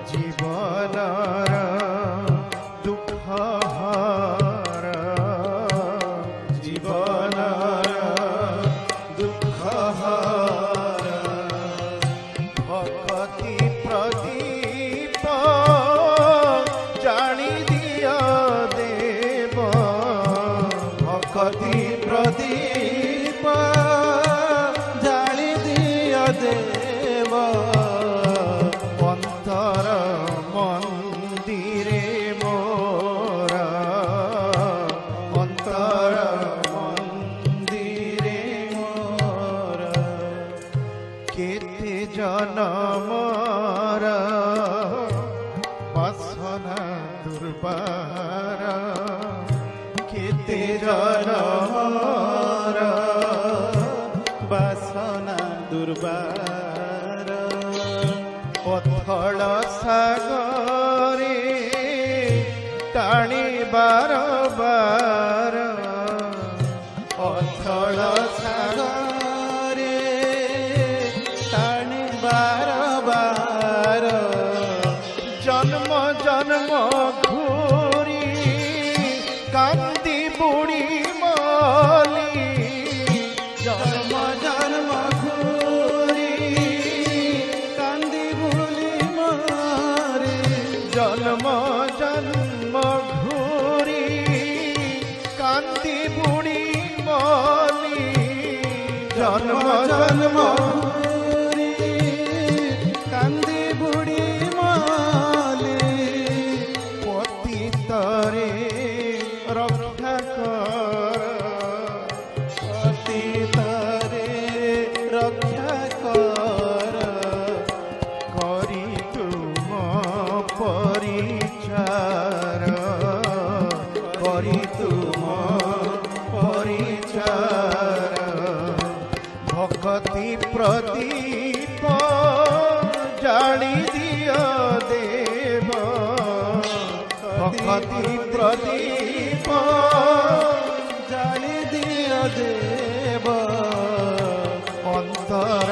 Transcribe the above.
জীবনর দুঃখ হার জীবনর দুঃখ হার ভক্তি প্রদীপ জানি দিয় দেব ভক্তি প্রদীপ জানি দিয় দেব অন্তর মন্দিরে মোরা অন্তর মন্দিরে মোরা কেতে জনমর বাসনা দুর্বার কেতে জনমর বাসনা দুর্বার অথଳ সাগরে টাଣି ବାର ବାର অথଳ সাগরে টাଣି ବାର ବାର জন্ম জন্ম ঘুরি কান্দি বুড়ি মলি জন্ম জন্ম ঘুরি কান্দি বুড়ি মরি জন্ম জন্ম ঘুরি কান্দি বুড়ি মলি জন্ম জন্ম ঘুরি কান্দি বুড়ি মলি পতিতরে রক্ষা কর পতিতরে রক্ষা কর করি তুম পরিচার করি তুম পরিচার ভক্তি প্রদীপ জানি দিয় দেব ভক্তি প্রদীপ জানি দিয় দেব অন্তর